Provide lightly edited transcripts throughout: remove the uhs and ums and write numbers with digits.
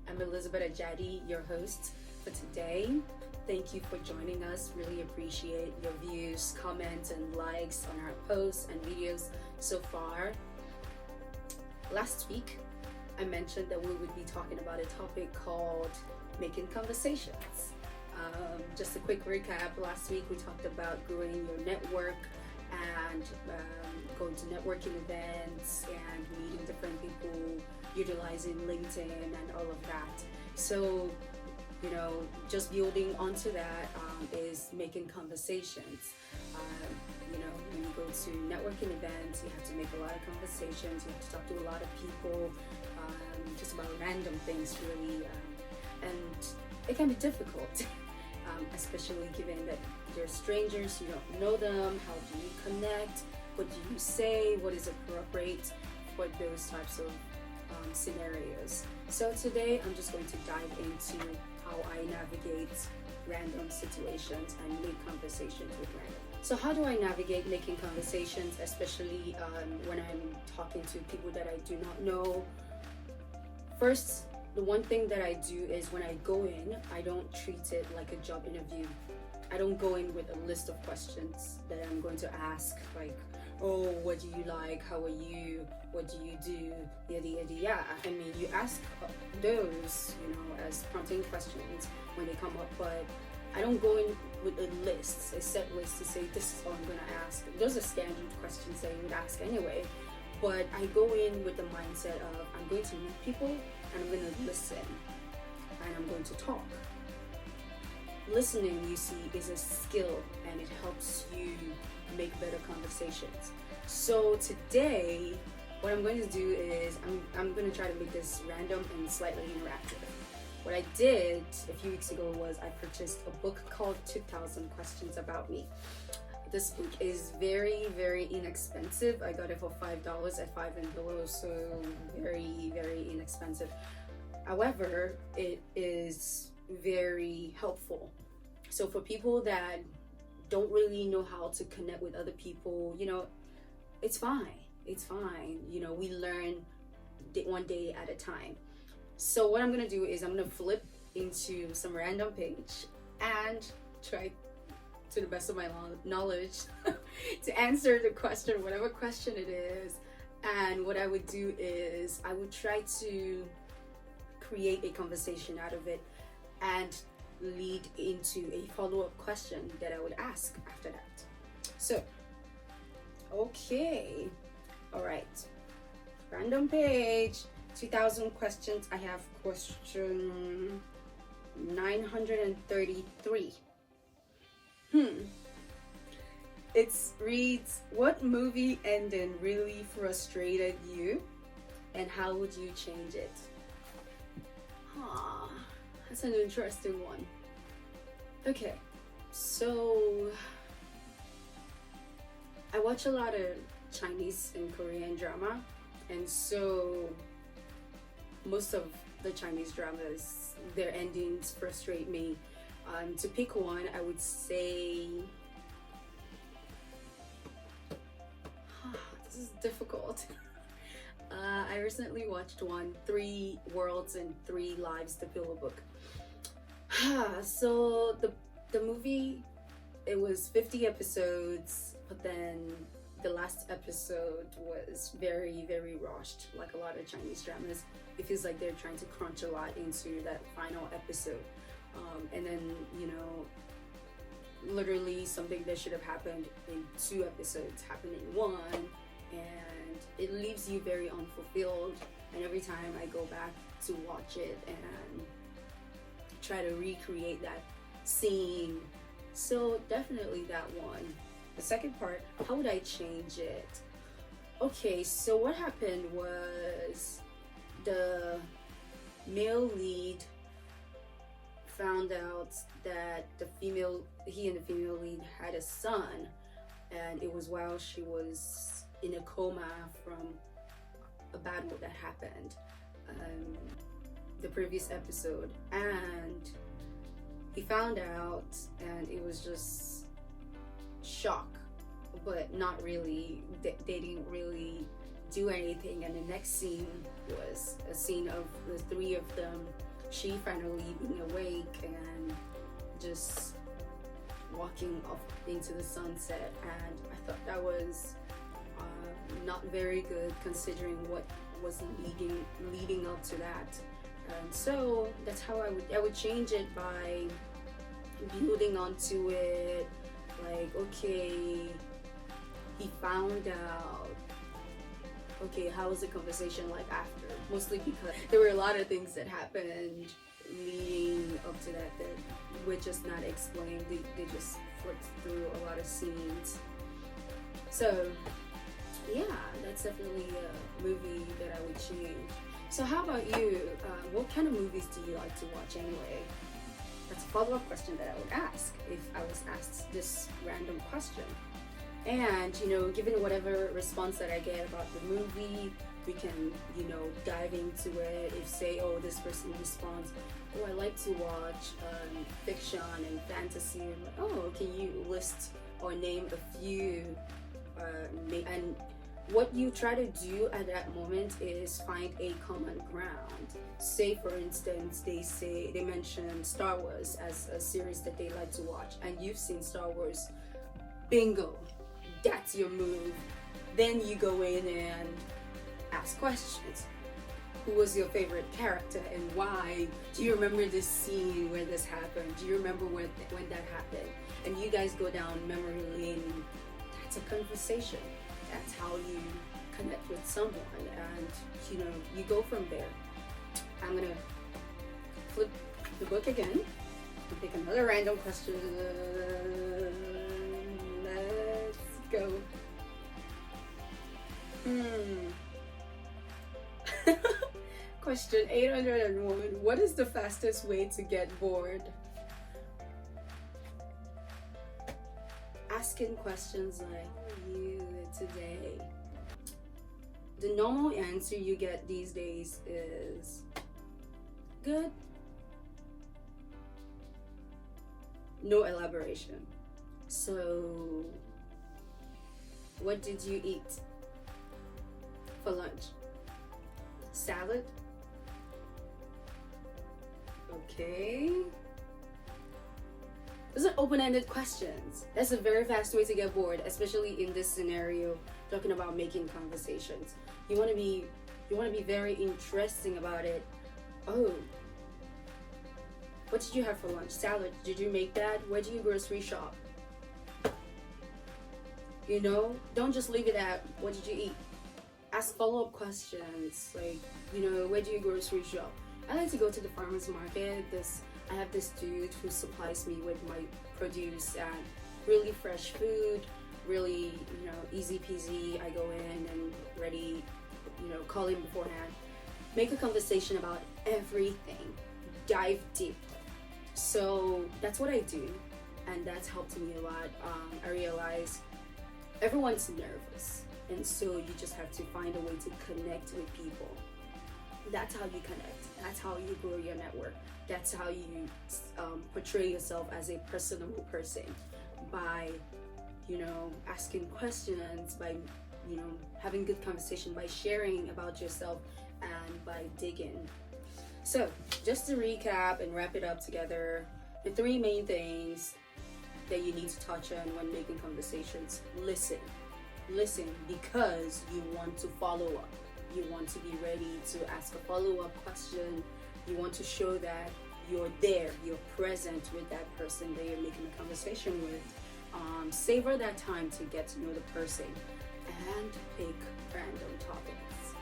I'm Elizabeth Ajadi, your host for today. Thank you for joining us. Really appreciate your views, comments, and likes on our posts and videos so far. Last week, I mentioned that we would be talking about a topic called making conversations. Just a quick recap. Last week, we talked about growing your network and going to networking events and meeting different people, utilizing LinkedIn and all of that. So, just building onto that is making conversations. When you go to networking events, you have to make a lot of conversations. You have to talk to a lot of people, just about random things, really. And it can be difficult, especially given that they're strangers, you don't know them. How do you connect? What do you say? What is appropriate for those types of scenarios? So today I'm just going to dive into how I navigate random situations and make conversations with random. So how do I navigate making conversations, especially when I'm talking to people that I do not know? First, the one thing that I do is when I go in, I don't treat it like a job interview. I don't go in with a list of questions that I'm going to ask, like, oh, what do you like? How are you? What do you do? Yada, yada, yada. I mean, you ask those, as prompting questions when they come up, but I don't go in with a list, a set list to say, this is all I'm going to ask. Those are standard questions that you would ask anyway. But I go in with the mindset of, I'm going to meet people and I'm going to listen and I'm going to talk. Listening, you see, is a skill and it helps you make better conversations. So today, what I'm going to do is I'm going to try to make this random and slightly interactive. What I did a few weeks ago was I purchased a book called 2000 Questions About Me. This book is very, very inexpensive. I got it for $5 at Five and Below, so very, very inexpensive. However, it is very helpful. So for people that don't really know how to connect with other people, it's fine. It's fine. We learn one day at a time. So what I'm going to do is I'm going to flip into some random page and try to the best of my knowledge to answer the question, whatever question it is. And what I would do is I would try to create a conversation out of it and lead into a follow-up question that I would ask after that. So, okay, all right, random page, 2000 questions. I have question 933. It reads, what movie ending really frustrated you and how would you change it? That's an interesting one. Okay, so I watch a lot of Chinese and Korean drama, and so most of the Chinese dramas, their endings frustrate me. To pick one, I would say this is difficult. I recently watched one, 3 Worlds and 3 Lives, the pillow book. So the movie, it was 50 episodes, but then the last episode was very, very rushed, like a lot of Chinese dramas. It feels like they're trying to crunch a lot into that final episode. And then, literally something that should have happened in 2 episodes happened in 1, and it leaves you very unfulfilled. And every time I go back to watch it and try to recreate that scene, so definitely that one. The second part, how would I change it? Okay, so what happened was the male lead found out that he and the female lead had a son, and it was while she was in a coma from a battle that happened the previous episode, and he found out, and it was just shock, but not really. They didn't really do anything. And the next scene was a scene of the three of them, she finally being awake and just walking off into the sunset. And I thought that was not very good, considering what was leading up to that. And so that's how I would change it, by building onto it. Like, okay, he found out. Okay, how was the conversation like after? Mostly because there were a lot of things that happened leading up to that were just not explained. They just flipped through a lot of scenes. So yeah, that's definitely a movie that I would change. So how about you? What kind of movies do you like to watch anyway? That's a follow-up question that I would ask if I was asked this random question. And, given whatever response that I get about the movie, we can, dive into it. If say, oh, this person responds, oh, I like to watch fiction and fantasy. I'm like, oh, can you list or name a few? And what you try to do at that moment is find a common ground. Say, for instance, they mention Star Wars as a series that they like to watch, and you've seen Star Wars. Bingo, that's your move. Then you go in and ask questions. Who was your favorite character and why? Do you remember this scene where this happened? Do you remember when that happened? And you guys go down memory lane. That's a conversation. That's how you connect with someone, and you go from there. I'm gonna flip the book again and pick another random question. Let's go. Question 801. What is the fastest way to get bored? Asking questions like, how are you today? The normal answer you get these days is good. No elaboration. So, what did you eat for lunch? Salad? Okay. Those are open-ended questions. That's a very fast way to get bored, especially in this scenario, talking about making conversations. You want to be very interesting about it. Oh, what did you have for lunch? Salad. Did you make that? Where do you grocery shop? Don't just leave it at what did you eat. Ask follow-up questions like, where do you grocery shop? I like to go to the farmer's market. I have this dude who supplies me with my produce and really fresh food, really, easy peasy. I go in and ready, call him beforehand. Make a conversation about everything. Dive deep. So that's what I do, and that's helped me a lot. I realize everyone's nervous, and so you just have to find a way to connect with people. That's how you connect. That's how you grow your network. That's how you portray yourself as a personable person, by asking questions, by having good conversation, by sharing about yourself, and by digging. So just to recap and wrap it up together, the three main things that you need to touch on when making conversations: listen because you want to follow up. You want to be ready to ask a follow-up question. You want to show that you're there, you're present with that person that you're making a conversation with. Savor that time to get to know the person, and pick random topics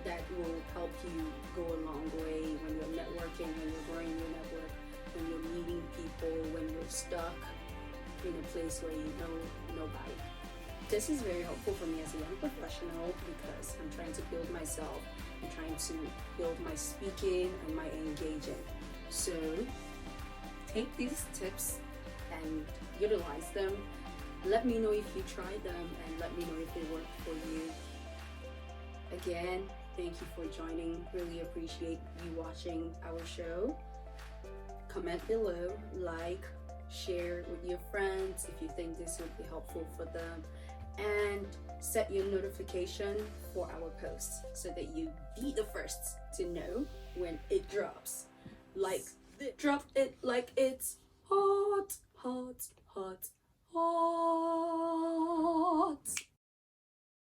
that will help you go a long way when you're networking, when you're growing your network, when you're meeting people, when you're stuck in a place where you know nobody. This is very helpful for me as a young professional because I'm trying to build myself. I'm trying to build my speaking and my engaging. So take these tips and utilize them. Let me know if you tried them, and let me know if they work for you. Again, thank you for joining. Really appreciate you watching our show. Comment below, like, share with your friends if you think this would be helpful for them. and set your notification for our posts so that you be the first to know when it drops. Drop it like it's hot, hot, hot, hot.